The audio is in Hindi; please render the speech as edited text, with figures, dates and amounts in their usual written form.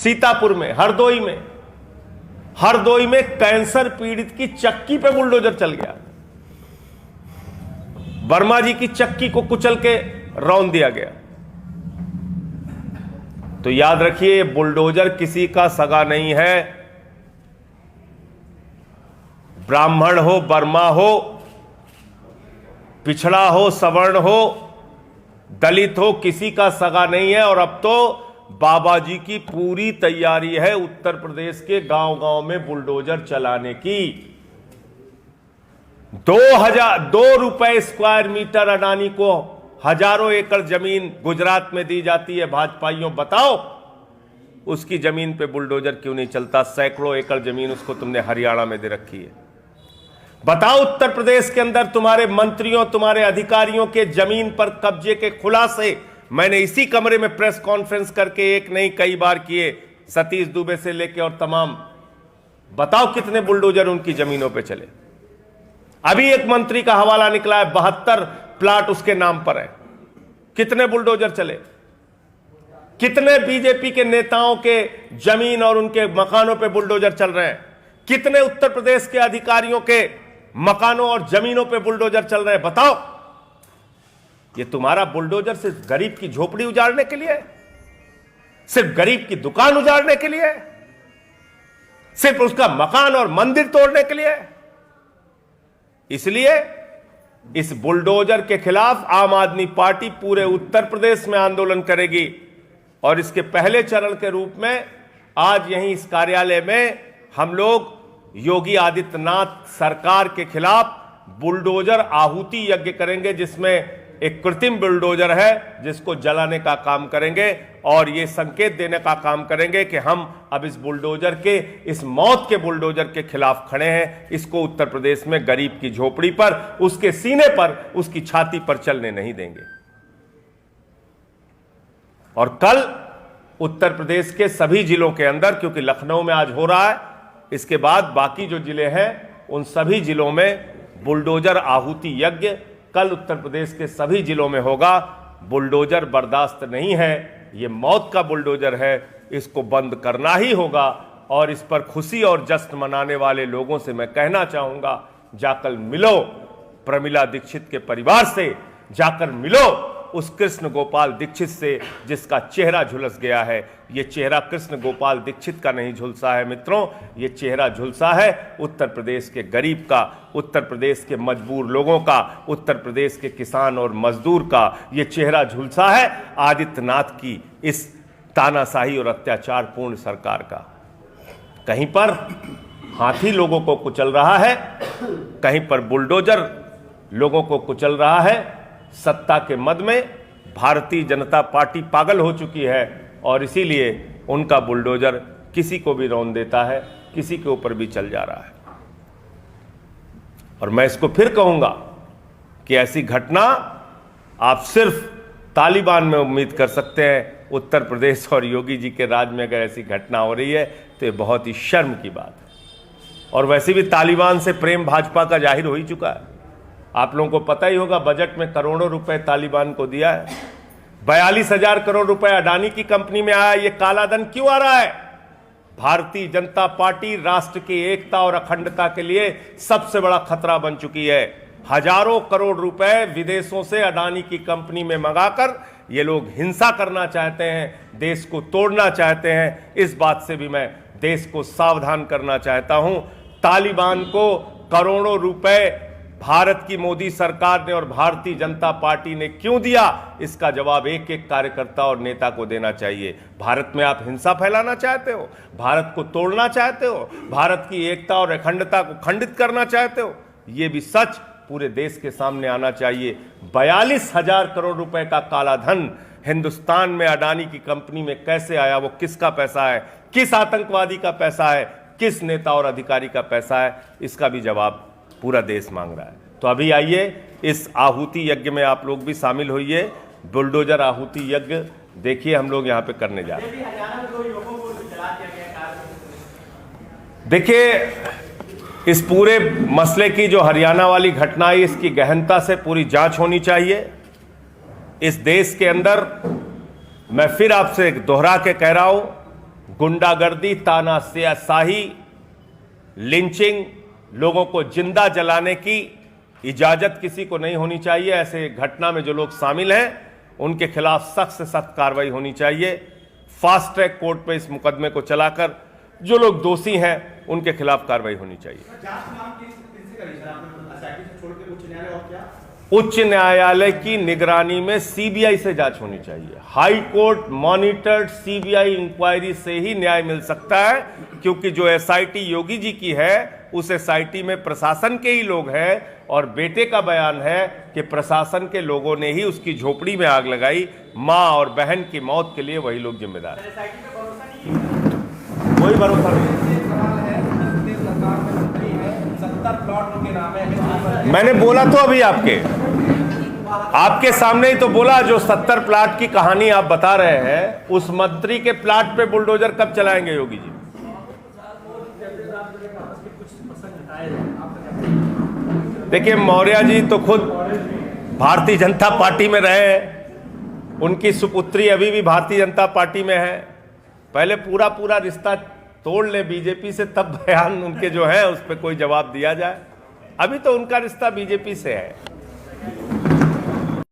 सीतापुर में, हरदोई में कैंसर पीड़ित की चक्की पे बुलडोजर चल गया। वर्मा जी की चक्की को कुचल के रौंद दिया गया। तो याद रखिए, बुलडोजर किसी का सगा नहीं है। ब्राह्मण हो, वर्मा हो, पिछड़ा हो, सवर्ण हो, दलित हो, किसी का सगा नहीं है। और अब तो बाबा जी की पूरी तैयारी है उत्तर प्रदेश के गांव-गांव में बुलडोजर चलाने की। 2 रुपए स्क्वायर मीटर अडानी को हजारों एकड़ जमीन गुजरात में दी जाती है। भाजपाइयों बताओ, उसकी जमीन पे बुलडोजर क्यों नहीं चलता? सैकड़ों एकड़ जमीन उसको तुमने हरियाणा में दे रखी है। बताओ, उत्तर प्रदेश के अंदर तुम्हारे मंत्रियों, तुम्हारे अधिकारियों के जमीन पर कब्जे के खुलासे मैंने इसी कमरे में प्रेस कॉन्फ्रेंस करके एक नहीं कई बार किए, सतीश दुबे से लेके और तमाम। बताओ कितने बुलडोजर उनकी जमीनों पे चले। अभी एक मंत्री का हवाला निकला है, 72 प्लाट उसके नाम पर है। कितने बुलडोजर चले? कितने बीजेपी के नेताओं के जमीन और उनके मकानों पे बुलडोजर चल रहे हैं? कितने उत्तर प्रदेश के अधिकारियों के मकानों और जमीनों पे बुलडोजर चल रहे हैं? बताओ। ये तुम्हारा बुलडोजर सिर्फ गरीब की झोपड़ी उजाड़ने के लिए है? सिर्फ गरीब की दुकान उजाड़ने के लिए है? सिर्फ उसका मकान और मंदिर तोड़ने के लिए है? इसलिए इस बुलडोजर के खिलाफ आम आदमी पार्टी पूरे उत्तर प्रदेश में आंदोलन करेगी। और इसके पहले चरण के रूप में आज यहीं इस कार्यालय में हम लोग योगी आदित्यनाथ सरकार के खिलाफ बुलडोजर आहुति यज्ञ करेंगे, जिसमें एक कृत्रिम बुलडोजर है जिसको जलाने का काम करेंगे और ये संकेत देने का काम करेंगे कि हम अब इस बुलडोजर के, इस मौत के बुलडोजर के खिलाफ खड़े हैं। इसको उत्तर प्रदेश में गरीब की झोपड़ी पर, उसके सीने पर, उसकी छाती पर चलने नहीं देंगे। और कल उत्तर प्रदेश के सभी जिलों के अंदर, क्योंकि लखनऊ में आज हो रहा है, इसके बाद बाकी जो जिले हैं उन सभी जिलों में बुलडोजर आहुति यज्ञ कल उत्तर प्रदेश के सभी जिलों में होगा। बुलडोजर बर्दाश्त नहीं है, ये मौत का बुलडोजर है, इसको बंद करना ही होगा। और इस पर खुशी और जश्न मनाने वाले लोगों से मैं कहना चाहूंगा, जाकर मिलो प्रमिला दीक्षित के परिवार से, जाकर मिलो उस कृष्ण गोपाल दीक्षित से जिसका चेहरा झुलस गया है। ये चेहरा कृष्ण गोपाल दीक्षित का नहीं झुलसा है मित्रों, ये चेहरा झुलसा है उत्तर प्रदेश के गरीब का, उत्तर प्रदेश के मजबूर लोगों का, उत्तर प्रदेश के किसान और मजदूर का। ये चेहरा झुलसा है आदित्यनाथ की इस तानाशाही और अत्याचारपूर्ण सरकार का। कहीं पर हाथी लोगों को कुचल रहा है, कहीं पर बुलडोजर लोगों को कुचल रहा है। सत्ता के मद में भारतीय जनता पार्टी पागल हो चुकी है और इसीलिए उनका बुलडोजर किसी को भी रौंद देता है, किसी के ऊपर भी चल जा रहा है। और मैं इसको फिर कहूंगा कि ऐसी घटना आप सिर्फ तालिबान में उम्मीद कर सकते हैं। उत्तर प्रदेश और योगी जी के राज में अगर ऐसी घटना हो रही है तो ये बहुत ही शर्म की बात है। और वैसे भी तालिबान से प्रेम भाजपा का जाहिर हो ही चुका है। आप लोगों को पता ही होगा, बजट में करोड़ों रुपए तालिबान को दिया है। 42,000 करोड़ रुपए अडानी की कंपनी में आया। ये काला धन क्यों आ रहा है? भारतीय जनता पार्टी राष्ट्र की एकता और अखंडता के लिए सबसे बड़ा खतरा बन चुकी है। हजारों करोड़ रुपए विदेशों से अडानी की कंपनी में मंगाकर ये लोग हिंसा करना चाहते हैं, देश को तोड़ना चाहते हैं। इस बात से भी मैं देश को सावधान करना चाहता हूं। तालिबान को करोड़ों रुपए भारत की मोदी सरकार ने और भारतीय जनता पार्टी ने क्यों दिया, इसका जवाब एक एक कार्यकर्ता और नेता को देना चाहिए। भारत में आप हिंसा फैलाना चाहते हो, भारत को तोड़ना चाहते हो, भारत की एकता और अखंडता को खंडित करना चाहते हो, यह भी सच पूरे देश के सामने आना चाहिए। 42,000 करोड़ रुपए का काला धन हिंदुस्तान में अडानी की कंपनी में कैसे आया? वो किसका पैसा है? किस आतंकवादी का पैसा है? किस नेता और अधिकारी का पैसा है? इसका भी जवाब पूरा देश मांग रहा है। तो अभी आइए इस आहुति यज्ञ में आप लोग भी शामिल होइए। बुलडोजर आहुति यज्ञ देखिए हम लोग यहाँ पे करने जा रहे हैं। देखिए, इस पूरे मसले की जो हरियाणा वाली घटना है, इसकी गहनता से पूरी जांच होनी चाहिए। इस देश के अंदर मैं फिर आपसे दोहरा के कह रहा हूं गुंडागर्दी, तानाशाही, लिंचिंग, लोगों को जिंदा जलाने की इजाजत किसी को नहीं होनी चाहिए। ऐसे घटना में जो लोग शामिल हैं उनके खिलाफ सख्त से सख्त कार्रवाई होनी चाहिए। फास्ट ट्रैक कोर्ट पे इस मुकदमे को चलाकर जो लोग दोषी हैं उनके खिलाफ कार्रवाई होनी चाहिए। उच्च न्यायालय की निगरानी में सीबीआई से जांच होनी चाहिए। High court monitored CBI inquiry से ही न्याय मिल सकता है, क्योंकि जो एसआईटी योगी जी की है उस एसआईटी में प्रशासन के ही लोग हैं और बेटे का बयान है कि प्रशासन के लोगों ने ही उसकी झोपड़ी में आग लगाई। मां और बहन की मौत के लिए वही लोग जिम्मेदार हैं। कोई भरोसा नहीं। मैंने बोला तो अभी आपके सामने ही तो बोला, जो 70 प्लाट की कहानी आप बता रहे हैं, उस मंत्री के प्लाट पे बुलडोजर कब चलाएंगे योगी जी? देखिए, मौर्य जी तो खुद भारतीय जनता पार्टी में रहे हैं, उनकी सुपुत्री अभी भी भारतीय जनता पार्टी में है। पहले पूरा रिश्ता तोड़ ले बीजेपी से, तब बयान उनके जो है उस पर कोई जवाब दिया जाए। अभी तो उनका रिश्ता बीजेपी से है।